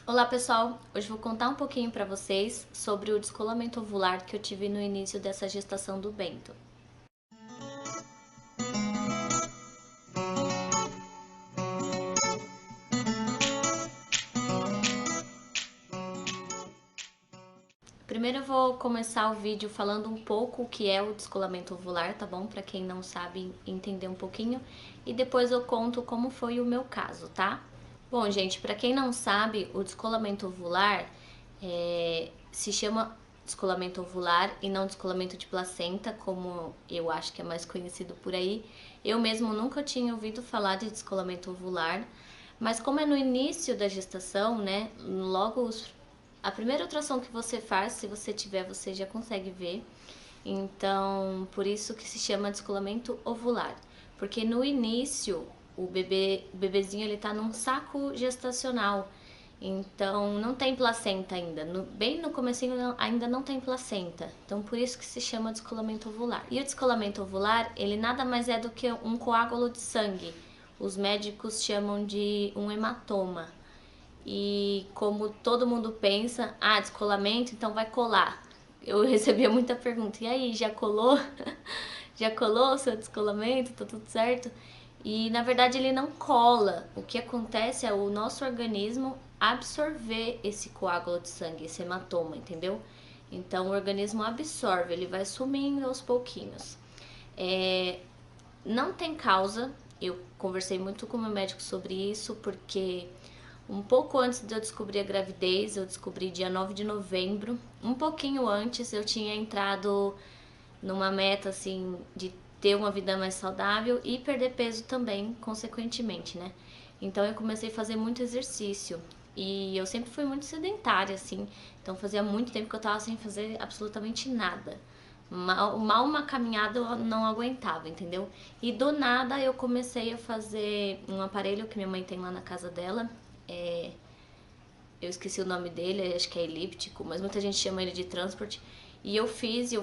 Olá pessoal, hoje vou contar um pouquinho para vocês sobre o descolamento ovular que eu tive no início dessa gestação do Bento. Primeiro eu vou começar o vídeo falando um pouco o que é o descolamento ovular, tá bom? Para quem não sabe entender um pouquinho, e depois eu conto como foi o meu caso, tá? Bom, gente, para quem não sabe, o descolamento ovular se chama descolamento ovular e não descolamento de placenta, como eu acho que é mais conhecido por aí. Eu mesmo nunca tinha ouvido falar de descolamento ovular, mas como é no início da gestação, né? A primeira ultrassom que você faz, se você tiver, você já consegue ver. Então, por isso que se chama descolamento ovular, porque no início o bebezinho ele tá num saco gestacional. Então, não tem placenta ainda. Bem no comecinho ainda não tem placenta. Então, por isso que se chama descolamento ovular. E o descolamento ovular, ele nada mais é do que um coágulo de sangue. Os médicos chamam de um hematoma. E como todo mundo pensa, descolamento, então vai colar. Eu recebia muita pergunta, e aí, já colou? Já colou o seu descolamento? Tá tudo certo? E na verdade ele não cola. O que acontece é o nosso organismo absorver esse coágulo de sangue, esse hematoma, entendeu? Então o organismo absorve, ele vai sumindo aos pouquinhos. Não tem causa, eu conversei muito com o meu médico sobre isso, porque um pouco antes de eu descobrir a gravidez, eu descobri dia 9 de novembro, um pouquinho antes eu tinha entrado numa meta assim de ter uma vida mais saudável e perder peso também, consequentemente, né? Então eu comecei a fazer muito exercício e eu sempre fui muito sedentária, assim, então fazia muito tempo que eu tava sem fazer absolutamente nada. Mal uma caminhada eu não aguentava, entendeu? E do nada eu comecei a fazer um aparelho que minha mãe tem lá na casa dela. Eu esqueci o nome dele, acho que é elíptico, mas muita gente chama ele de transport. E eu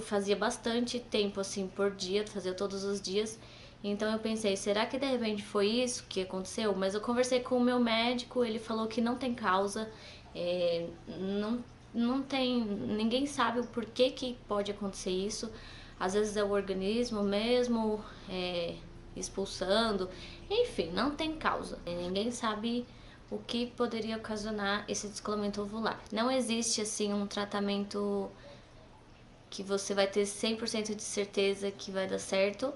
fazia bastante tempo assim por dia, fazia todos os dias. Então eu pensei, será que de repente foi isso que aconteceu? Mas eu conversei com o meu médico, ele falou que não tem causa, não tem, ninguém sabe o porquê que pode acontecer isso. Às vezes é o organismo mesmo expulsando, enfim, não tem causa. Ninguém sabe o que poderia ocasionar esse descolamento ovular. Não existe assim um tratamento que você vai ter 100% de certeza que vai dar certo,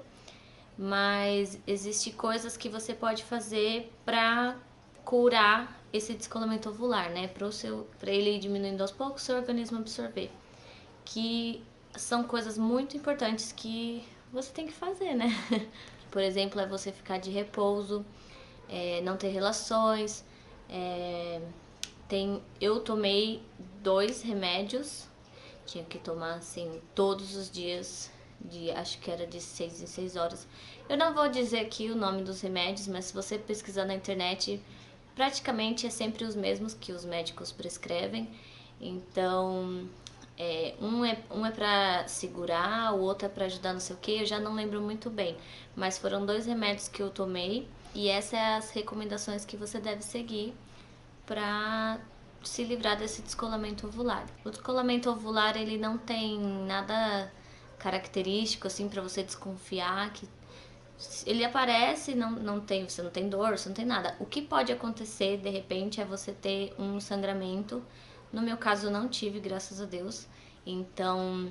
mas existe coisas que você pode fazer para curar esse descolamento ovular, né? Para ele ir diminuindo aos poucos, seu organismo absorver. Que são coisas muito importantes que você tem que fazer, né? Por exemplo, é você ficar de repouso, não ter relações. É, eu tomei 2 remédios, tinha que tomar assim todos os dias, acho que era de 6 em 6 horas. Eu não vou dizer aqui o nome dos remédios, mas se você pesquisar na internet, praticamente é sempre os mesmos que os médicos prescrevem. Então, um é pra segurar, o outro é pra ajudar não sei o que, eu já não lembro muito bem. Mas foram 2 remédios que eu tomei e essas são as recomendações que você deve seguir pra se livrar desse descolamento ovular. O descolamento ovular, ele não tem nada característico assim pra você desconfiar que ele aparece, você não tem dor, você não tem nada. O que pode acontecer de repente é você ter um sangramento. No meu caso eu não tive, graças a Deus. Então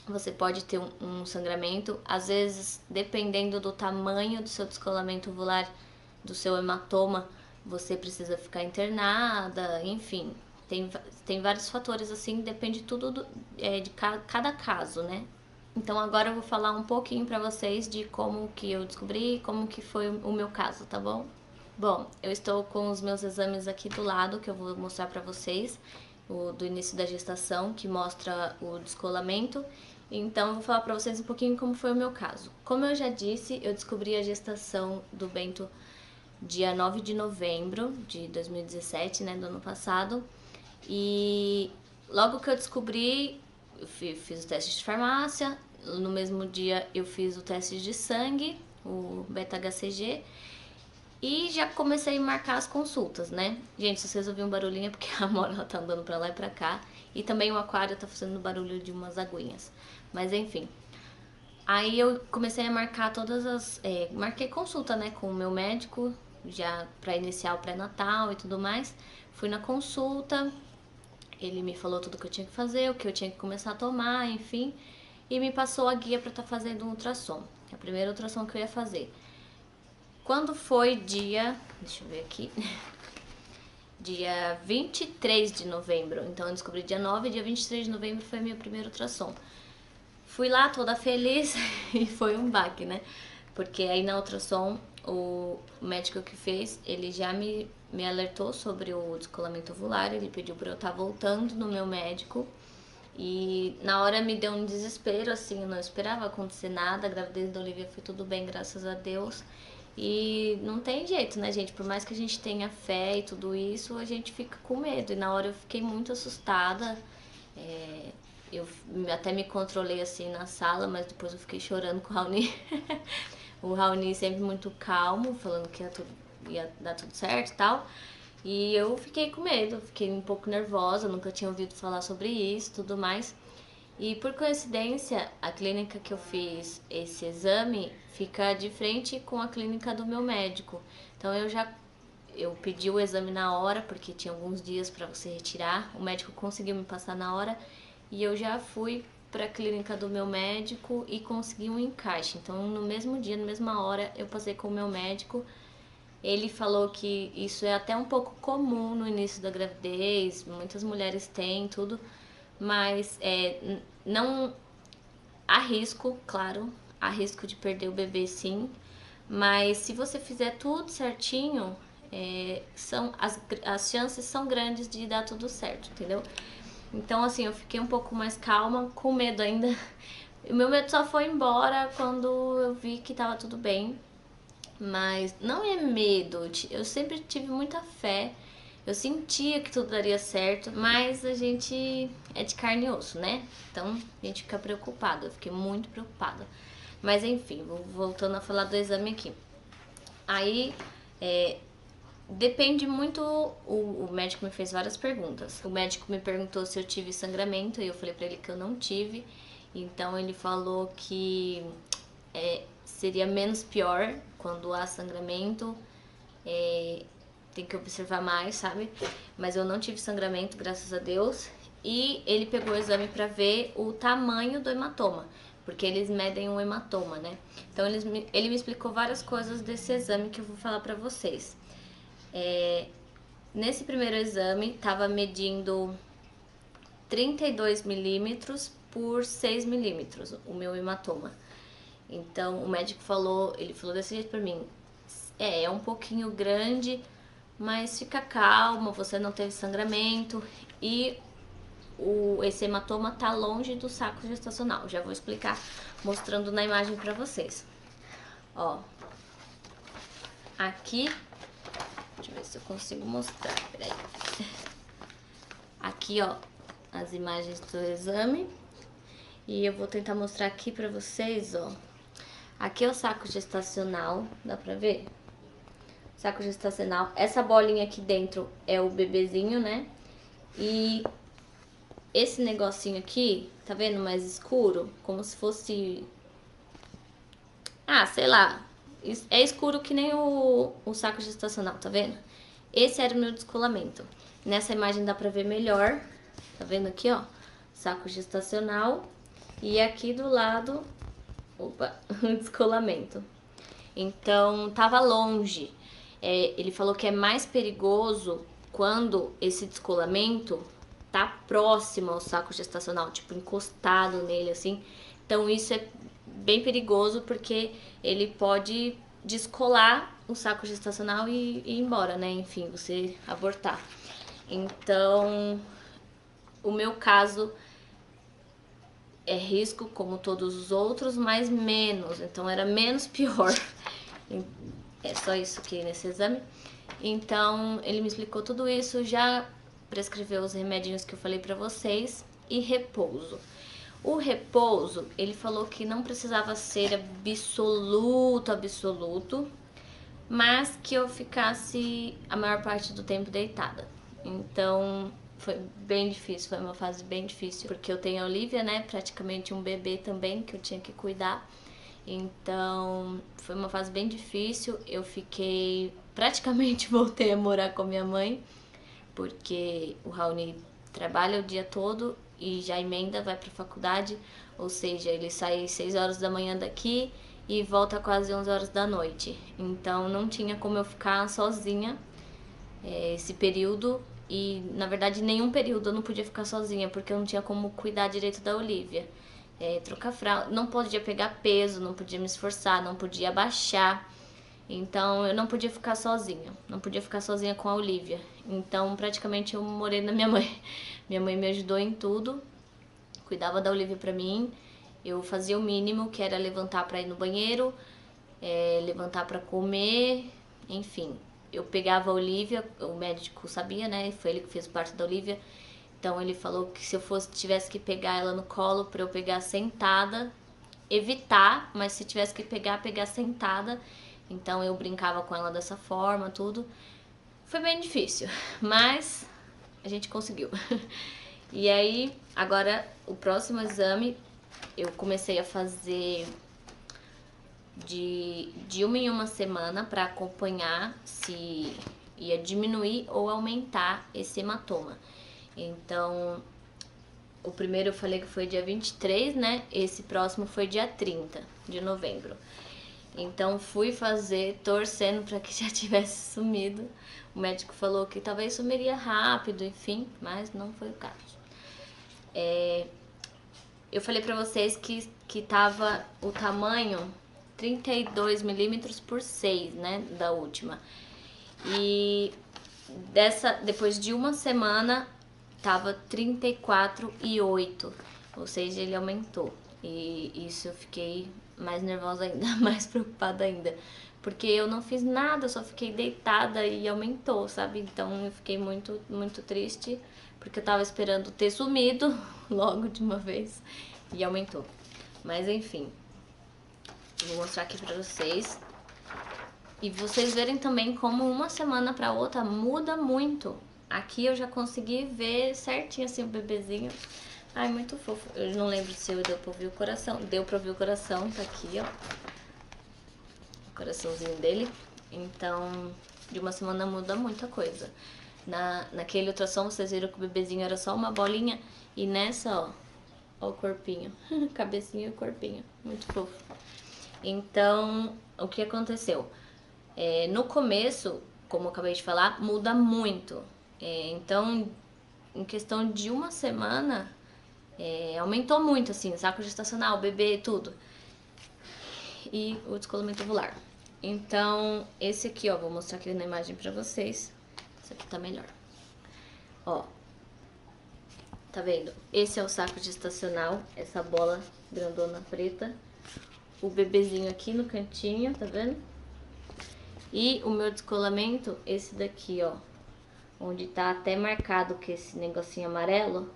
você pode ter um sangramento, às vezes dependendo do tamanho do seu descolamento ovular, do seu hematoma, você precisa ficar internada, enfim. Tem vários fatores assim, depende tudo de cada caso, né? Então agora eu vou falar um pouquinho pra vocês de como que eu descobri, como que foi o meu caso, tá bom? Bom, eu estou com os meus exames aqui do lado que eu vou mostrar pra vocês, o do início da gestação, que mostra o descolamento. Então eu vou falar pra vocês um pouquinho como foi o meu caso. Como eu já disse, eu descobri a gestação do Bento dia 9 de novembro de 2017, né, do ano passado. E logo que eu descobri, eu fiz o teste de farmácia. No mesmo dia eu fiz o teste de sangue, o beta-HCG. E já comecei a marcar as consultas, né? Gente, se vocês ouvirem um barulhinho é porque a Amora ela tá andando pra lá e pra cá. E também o aquário tá fazendo barulho de umas aguinhas. Mas enfim. Aí eu comecei a marcar todas as... marquei consulta, né, com o meu médico, já pra iniciar o pré-natal e tudo mais. Fui na consulta, ele me falou tudo que eu tinha que fazer, o que eu tinha que começar a tomar, enfim. E me passou a guia pra estar fazendo um ultrassom. A primeira ultrassom que eu ia fazer. Quando foi dia... deixa eu ver aqui... dia 23 de novembro. Então eu descobri dia 9, dia 23 de novembro foi a minha primeira ultrassom. Fui lá toda feliz e foi um baque, né? Porque aí na ultrassom, o médico que fez, ele já me alertou sobre o descolamento ovular, ele pediu pra eu estar voltando no meu médico. E na hora me deu um desespero, assim, eu não esperava acontecer nada, a gravidez da Olivia foi tudo bem, graças a Deus. E não tem jeito, né, gente? Por mais que a gente tenha fé e tudo isso, a gente fica com medo. E na hora eu fiquei muito assustada. Eu até me controlei assim na sala, mas depois eu fiquei chorando com o Raoni. O Raoni sempre muito calmo, falando que ia dar tudo certo e tal. E eu fiquei com medo, fiquei um pouco nervosa, nunca tinha ouvido falar sobre isso e tudo mais. E por coincidência, a clínica que eu fiz esse exame fica de frente com a clínica do meu médico. Então eu pedi o exame na hora, porque tinha alguns dias para você retirar. O médico conseguiu me passar na hora e eu já fui para a clínica do meu médico e consegui um encaixe. Então no mesmo dia, na mesma hora, eu passei com o meu médico. Ele falou que isso é até um pouco comum no início da gravidez, muitas mulheres têm tudo, mas não há risco, claro, há risco de perder o bebê sim, mas se você fizer tudo certinho, as chances são grandes de dar tudo certo, entendeu? Então assim, eu fiquei um pouco mais calma, com medo ainda. O meu medo só foi embora quando eu vi que tava tudo bem. Mas não é medo, eu sempre tive muita fé, eu sentia que tudo daria certo, mas a gente é de carne e osso, né? Então a gente fica preocupado, eu fiquei muito preocupada. Mas enfim, voltando a falar do exame aqui. Aí, depende muito, o médico me fez várias perguntas. O médico me perguntou se eu tive sangramento e eu falei pra ele que eu não tive. Então ele falou que seria menos pior quando há sangramento, tem que observar mais, sabe? Mas eu não tive sangramento, graças a Deus. E ele pegou o exame pra ver o tamanho do hematoma, porque eles medem um hematoma, né? Então ele me explicou várias coisas desse exame que eu vou falar pra vocês. Nesse primeiro exame, tava medindo 32 milímetros por 6 milímetros o meu hematoma. Então o médico falou, ele falou desse jeito pra mim: é um pouquinho grande, mas fica calma, você não teve sangramento e esse hematoma tá longe do saco gestacional. Já vou explicar mostrando na imagem pra vocês. Ó, aqui, deixa eu ver se eu consigo mostrar, peraí. Aqui, ó, as imagens do exame. E eu vou tentar mostrar aqui pra vocês, ó. Aqui é o saco gestacional, dá pra ver? Saco gestacional. Essa bolinha aqui dentro é o bebezinho, né? E esse negocinho aqui, tá vendo mais escuro? Como se fosse... sei lá. É escuro que nem o saco gestacional, tá vendo? Esse era o meu descolamento. Nessa imagem dá pra ver melhor. Tá vendo aqui, ó? Saco gestacional. E aqui do lado, o descolamento. Então, tava longe. Ele falou que é mais perigoso quando esse descolamento tá próximo ao saco gestacional, tipo, encostado nele, assim. Então, isso é bem perigoso porque ele pode descolar o saco gestacional e ir embora, né? Enfim, você abortar. Então, o meu caso é risco como todos os outros, mas menos. Então era menos pior. É só isso aqui nesse exame. Então ele me explicou tudo isso, já prescreveu os remedinhos que eu falei pra vocês e repouso. O repouso, ele falou que não precisava ser absoluto, mas que eu ficasse a maior parte do tempo deitada. Então foi bem difícil, foi uma fase bem difícil, porque eu tenho a Olivia, né, praticamente um bebê também que eu tinha que cuidar. Então foi uma fase bem difícil. Eu fiquei, praticamente voltei a morar com minha mãe, porque o Raoni trabalha o dia todo e já emenda, vai pra faculdade, ou seja, ele sai 6 horas da manhã daqui e volta quase 11 horas da noite. Então não tinha como eu ficar sozinha esse período, e na verdade nenhum período eu não podia ficar sozinha, porque eu não tinha como cuidar direito da Olivia. Trocar fralda, não podia pegar peso, não podia me esforçar, não podia abaixar. Então eu não podia ficar sozinha, não podia ficar sozinha com a Olivia. Então praticamente eu morei na minha mãe. Minha mãe me ajudou em tudo, cuidava da Olivia pra mim. Eu fazia o mínimo, que era levantar pra ir no banheiro, levantar pra comer, enfim. Eu pegava a Olivia, o médico sabia, né? Foi ele que fez o parto da Olivia. Então ele falou que se eu tivesse que pegar ela no colo pra eu pegar sentada, evitar, mas se tivesse que pegar sentada. Então eu brincava com ela dessa forma, tudo. Foi bem difícil, mas a gente conseguiu. E aí, agora o próximo exame eu comecei a fazer de uma em uma semana para acompanhar se ia diminuir ou aumentar esse hematoma. Então, o primeiro eu falei que foi dia 23, né? Esse próximo foi dia 30 de novembro. Então fui fazer torcendo para que já tivesse sumido. O médico falou que talvez sumiria rápido, enfim, mas não foi o caso. Eu falei pra vocês que tava o tamanho 32 milímetros por 6, né, da última. E depois de uma semana tava 34,8, ou seja, ele aumentou. E isso eu fiquei mais nervosa ainda, mais preocupada ainda, porque eu não fiz nada, eu só fiquei deitada e aumentou, sabe? Então eu fiquei muito, muito triste, porque eu tava esperando ter sumido logo de uma vez e aumentou. Mas enfim, eu vou mostrar aqui pra vocês. E vocês verem também como uma semana pra outra muda muito. Aqui eu já consegui ver certinho assim o bebezinho. Ai, muito fofo. Eu não lembro se deu pra ouvir o coração. Deu pra ouvir o coração, tá aqui, ó. O coraçãozinho dele. Então, de uma semana muda muita coisa. Naquele ultrassom, vocês viram que o bebezinho era só uma bolinha. E nessa, ó o corpinho. Cabecinha e o corpinho. Muito fofo. Então, o que aconteceu? No começo, como eu acabei de falar, muda muito. Então, em questão de uma semana, aumentou muito, assim, saco gestacional, bebê, tudo. E o descolamento ovular. Então, esse aqui, ó, vou mostrar aqui na imagem pra vocês. Esse aqui tá melhor. Ó, tá vendo? Esse é o saco gestacional, essa bola grandona preta. O bebezinho aqui no cantinho, tá vendo? E o meu descolamento, esse daqui, ó, onde tá até marcado com esse negocinho amarelo,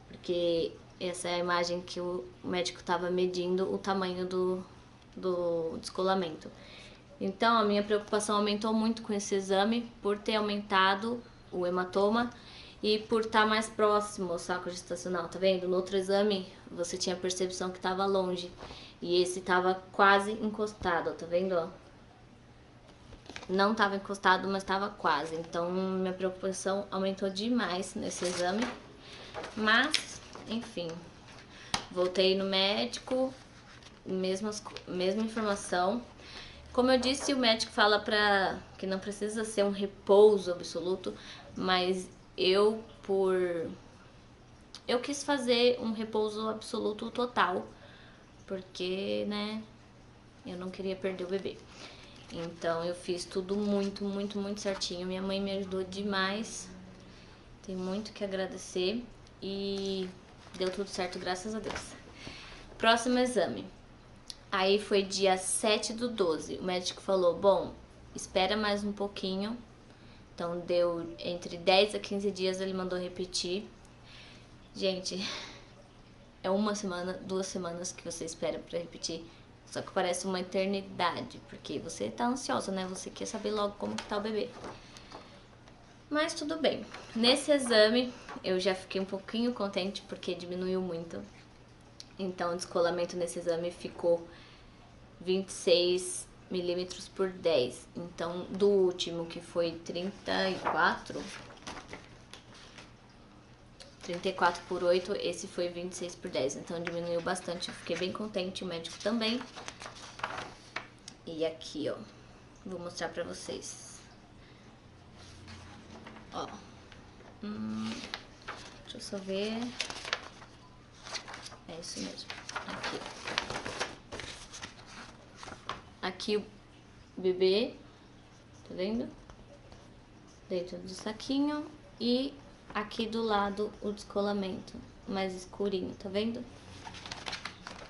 porque essa é a imagem que o médico tava medindo o tamanho do descolamento. Então, a minha preocupação aumentou muito com esse exame, por ter aumentado o hematoma e por estar mais próximo ao saco gestacional, tá vendo? No outro exame, você tinha a percepção que tava longe, e esse tava quase encostado, ó, tá vendo, ó? Não tava encostado, mas tava quase. Então, minha preocupação aumentou demais nesse exame. Mas, enfim, voltei no médico, mesma informação. Como eu disse, o médico fala que não precisa ser um repouso absoluto, mas eu quis fazer um repouso absoluto total, porque, né, eu não queria perder o bebê. Então eu fiz tudo muito, muito, muito certinho. Minha mãe me ajudou demais. Tenho muito que agradecer. E deu tudo certo, graças a Deus. Próximo exame. Aí foi dia 7/12. O médico falou, bom, espera mais um pouquinho. Então deu entre 10 a 15 dias, ele mandou repetir. Gente, é uma semana, 2 semanas que você espera pra repetir. Só que parece uma eternidade, porque você tá ansiosa, né? Você quer saber logo como que tá o bebê. Mas tudo bem. Nesse exame, eu já fiquei um pouquinho contente, porque diminuiu muito. Então, o descolamento nesse exame ficou 26 milímetros por 10. Então, do último, que foi 34 por 8, esse foi 26 por 10. Então, diminuiu bastante. Eu fiquei bem contente, o médico também. E aqui, ó, vou mostrar pra vocês. Ó. Deixa eu só ver. É isso mesmo. Aqui. Aqui o bebê, tá vendo? Dentro do saquinho. E aqui do lado o descolamento, mais escurinho, tá vendo?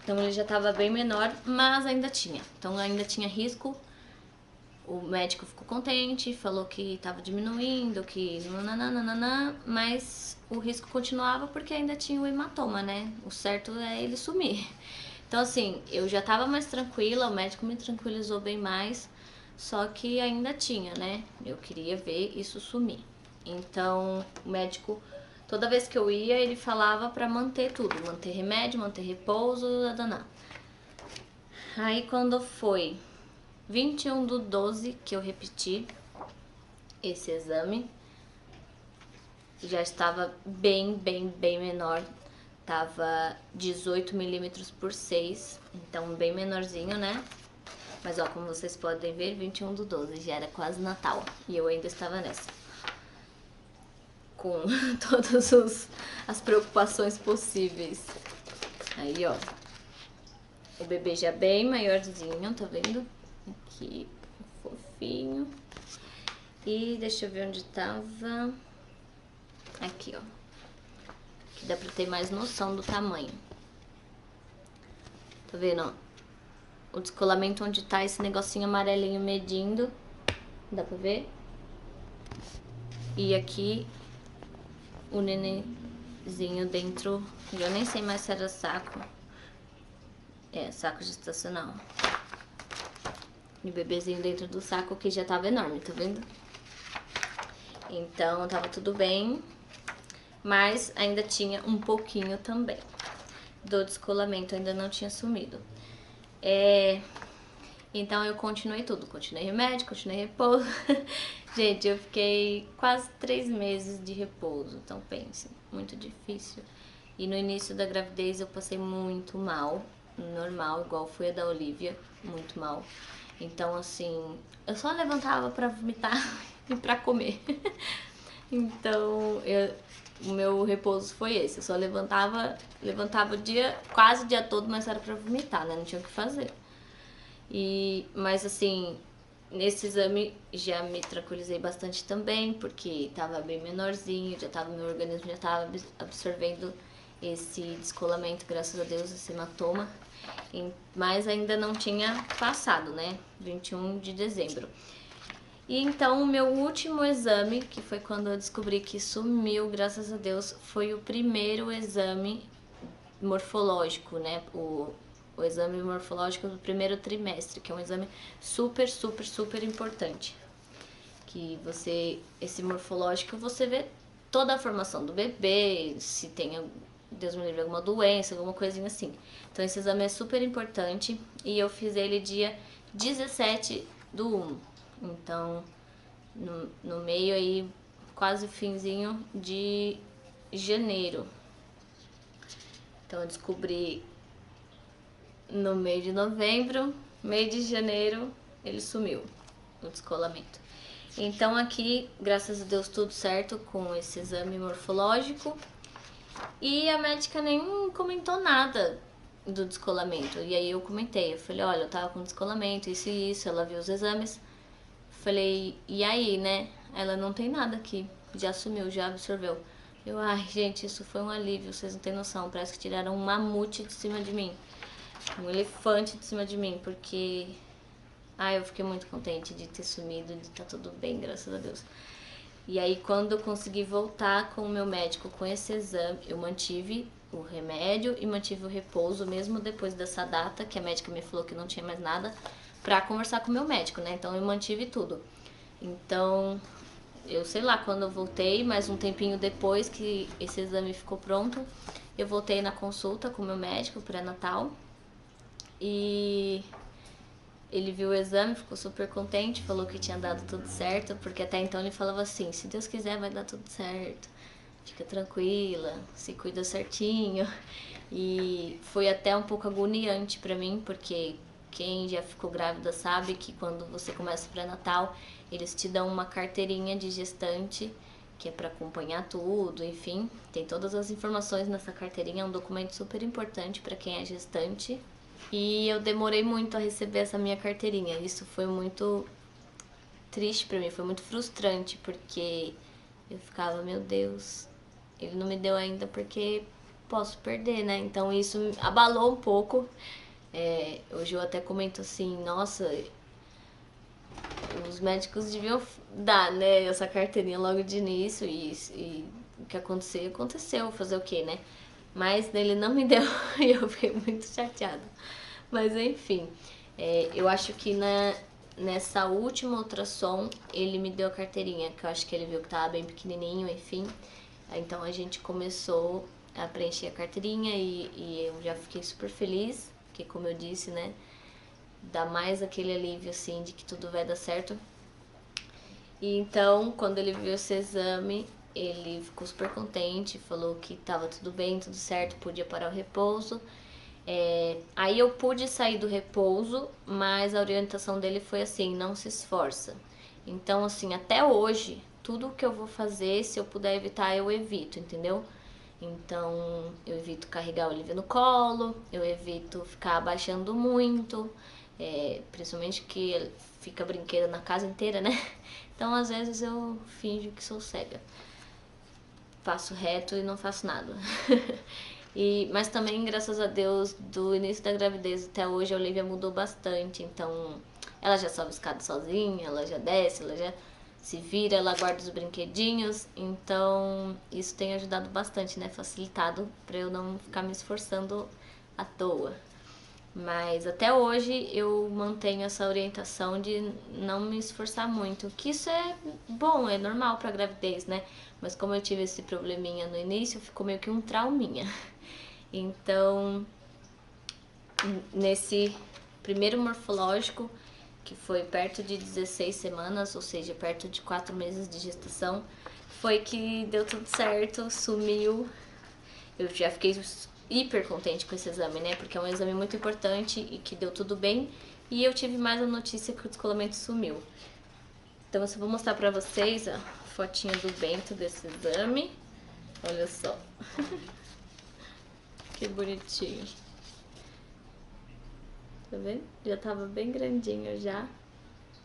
Então ele já tava bem menor, mas ainda tinha. Então ainda tinha risco. O médico ficou contente, falou que tava diminuindo, que nananana, mas o risco continuava porque ainda tinha o hematoma, né? O certo é ele sumir. Então assim, eu já tava mais tranquila, o médico me tranquilizou bem mais, só que ainda tinha, né? Eu queria ver isso sumir. Então o médico, toda vez que eu ia, ele falava pra manter tudo, manter remédio, manter repouso, dadaná. Aí quando foi 21/12 que eu repeti esse exame, já estava bem menor, tava 18 milímetros por 6, então bem menorzinho, né? Mas ó, como vocês podem ver, 21/12, já era quase Natal e eu ainda estava nessa, com todas as preocupações possíveis. Aí ó, o bebê já bem maiorzinho, tá vendo? Aqui, fofinho. E deixa eu ver onde tava. Aqui, ó. Que dá pra ter mais noção do tamanho. Tá vendo, ó? O descolamento onde tá esse negocinho amarelinho medindo. Dá pra ver? E aqui o nenenzinho dentro. Eu nem sei mais se era saco. É, saco gestacional. E o bebezinho dentro do saco que já tava enorme, tá vendo? Então tava tudo bem, mas ainda tinha um pouquinho também do descolamento, ainda não tinha sumido. Então eu continuei tudo, continuei remédio, continuei repouso. Gente, eu fiquei quase 3 meses de repouso, então pense, muito difícil. E no início da gravidez eu passei muito mal, normal, igual foi a da Olivia, muito mal. Então assim, eu só levantava pra vomitar e pra comer. Então, o meu repouso foi esse. Eu só levantava o dia, quase o dia todo, mas era pra vomitar, né? Não tinha o que fazer. Mas assim, nesse exame já me tranquilizei bastante também, porque tava bem menorzinho, meu organismo já tava absorvendo esse descolamento, graças a Deus, esse hematoma. Mas ainda não tinha passado, né? 21 de dezembro. E então o meu último exame, que foi quando eu descobri que sumiu, graças a Deus, foi o primeiro exame morfológico, né? O exame morfológico do primeiro trimestre, que é um exame super importante. Que esse morfológico, você vê toda a formação do bebê, se tem, Deus me livre, alguma doença, alguma coisinha assim. Então esse exame é super importante e eu fiz ele dia 17/1. Então, no meio aí, quase finzinho de janeiro. Então eu descobri no meio de novembro, meio de janeiro, ele sumiu, o descolamento. Então aqui, graças a Deus, tudo certo com esse exame morfológico. E a médica nem comentou nada do descolamento. E aí eu comentei, eu falei, olha, eu tava com descolamento, isso e isso. Ela viu os exames. Falei, e aí, né? Ela, não tem nada aqui, já sumiu, já absorveu. Eu, ai, gente, isso foi um alívio, vocês não têm noção. Parece que tiraram um mamute de cima de mim, um elefante de cima de mim, porque... ai, eu fiquei muito contente de ter sumido, de estar tudo bem, graças a Deus. E aí, quando eu consegui voltar com o meu médico com esse exame, eu mantive o remédio e mantive o repouso mesmo depois dessa data, que a médica me falou que não tinha mais nada, pra conversar com o meu médico, né? Então eu mantive tudo. Então, eu sei lá quando eu voltei, mas um tempinho depois que esse exame ficou pronto, eu voltei na consulta com o meu médico pré-natal e ele viu o exame, ficou super contente, falou que tinha dado tudo certo, porque até então ele falava assim, se Deus quiser vai dar tudo certo, fica tranquila, se cuida certinho. E foi até um pouco agoniante pra mim, porque quem já ficou grávida sabe que quando você começa o pré-natal, eles te dão uma carteirinha de gestante, que é pra acompanhar tudo, enfim, tem todas as informações nessa carteirinha, é um documento super importante pra quem é gestante. E eu demorei muito a receber essa minha carteirinha. Isso foi muito triste pra mim, foi muito frustrante, porque eu ficava, meu Deus, ele não me deu ainda porque posso perder, né? Então isso me abalou um pouco. Hoje eu até comento assim, nossa, os médicos deviam dar, né, essa carteirinha logo de início e o que aconteceu, aconteceu, fazer o quê, né? Mas ele não me deu e eu fiquei muito chateada. Mas enfim, eu acho que nessa última ultrassom ele me deu a carteirinha, que eu acho que ele viu que tava bem pequenininho, enfim. Então a gente começou a preencher a carteirinha e eu já fiquei super feliz, porque como eu disse, né, dá mais aquele alívio assim de que tudo vai dar certo. E então, quando ele viu esse exame, ele ficou super contente, falou que tava tudo bem, tudo certo, podia parar o repouso. Aí eu pude sair do repouso, mas a orientação dele foi assim, não se esforça. Então, assim, até hoje, tudo que eu vou fazer, se eu puder evitar, eu evito, entendeu? Então, eu evito carregar o Olivia no colo, eu evito ficar abaixando muito, principalmente que ele fica brinquedo na casa inteira, né? Então, às vezes eu finjo que sou cega. Faço reto e não faço nada. Mas também, graças a Deus, do início da gravidez até hoje, a Olivia mudou bastante. Então, ela já sobe escada sozinha, ela já desce, ela já se vira, ela guarda os brinquedinhos. Então, isso tem ajudado bastante, né? Facilitado pra eu não ficar me esforçando à toa. Mas até hoje eu mantenho essa orientação de não me esforçar muito, que isso é bom, é normal pra gravidez, né? Mas como eu tive esse probleminha no início, ficou meio que um trauminha. Então, nesse primeiro morfológico, que foi perto de 16 semanas, ou seja, perto de 4 meses de gestação, foi que deu tudo certo, sumiu. Eu já fiquei hiper contente com esse exame, né? Porque é um exame muito importante e que deu tudo bem. E eu tive mais a notícia que o descolamento sumiu. Então eu só vou mostrar pra vocês a fotinha do Bento desse exame. Olha só. Que bonitinho. Tá vendo? Já tava bem grandinho já.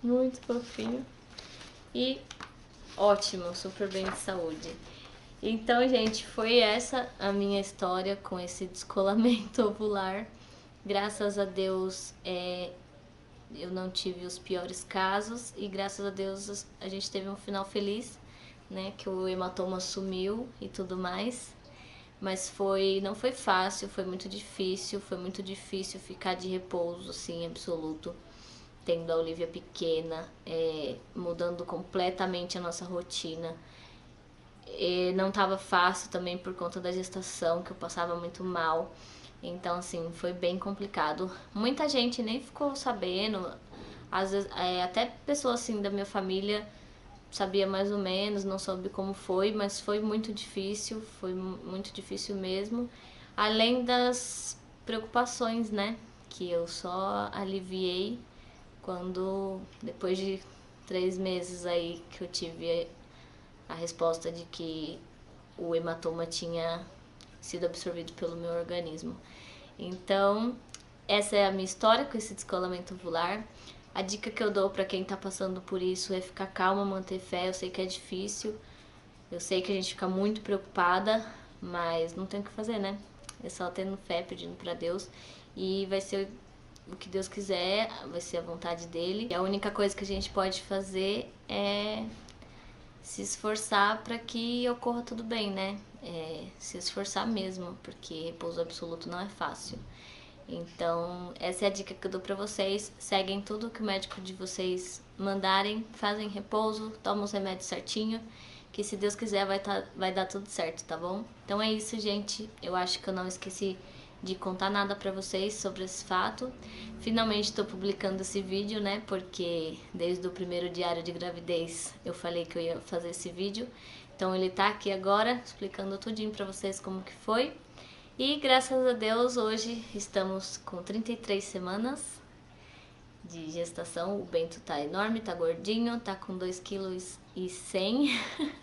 Muito fofinho. E ótimo, super bem de saúde. Então, gente, foi essa a minha história com esse descolamento ovular. Graças a Deus, eu não tive os piores casos e graças a Deus a gente teve um final feliz, né? Que o hematoma sumiu e tudo mais. Mas não foi fácil, foi muito difícil ficar de repouso, assim, absoluto. Tendo a Olivia pequena, mudando completamente a nossa rotina. Não estava fácil também por conta da gestação, que eu passava muito mal. Então, assim, foi bem complicado. Muita gente nem ficou sabendo. Às vezes, até pessoas assim da minha família sabia mais ou menos, não soube como foi, mas foi muito difícil mesmo. Além das preocupações, né? Que eu só aliviei quando, depois de 3 meses aí que eu tive a resposta de que o hematoma tinha sido absorvido pelo meu organismo. Então, essa é a minha história com esse descolamento ovular. A dica que eu dou para quem tá passando por isso é ficar calma, manter fé. Eu sei que é difícil, eu sei que a gente fica muito preocupada, mas não tem o que fazer, né? É só tendo fé, pedindo para Deus, e vai ser o que Deus quiser, vai ser a vontade dele. E a única coisa que a gente pode fazer é se esforçar para que ocorra tudo bem, né? Se esforçar mesmo, porque repouso absoluto não é fácil. Então, essa é a dica que eu dou pra vocês. Seguem tudo que o médico de vocês mandarem, fazem repouso, tomam os remédios certinho, que se Deus quiser vai dar tudo certo, tá bom? Então é isso, gente. Eu acho que eu não esqueci de contar nada pra vocês sobre esse fato. Finalmente tô publicando esse vídeo, né? Porque desde o primeiro diário de gravidez eu falei que eu ia fazer esse vídeo. Então ele tá aqui agora, explicando tudinho pra vocês como que foi. E graças a Deus hoje estamos com 33 semanas de gestação. O Bento tá enorme, tá gordinho, tá com 2,1 kg.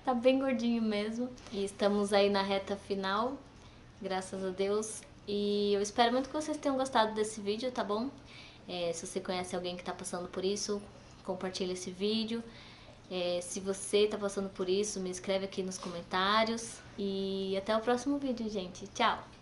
Tá bem gordinho mesmo. E estamos aí na reta final, graças a Deus. E eu espero muito que vocês tenham gostado desse vídeo, tá bom? Se você conhece alguém que tá passando por isso, compartilha esse vídeo. Se você tá passando por isso, me escreve aqui nos comentários. E até o próximo vídeo, gente. Tchau!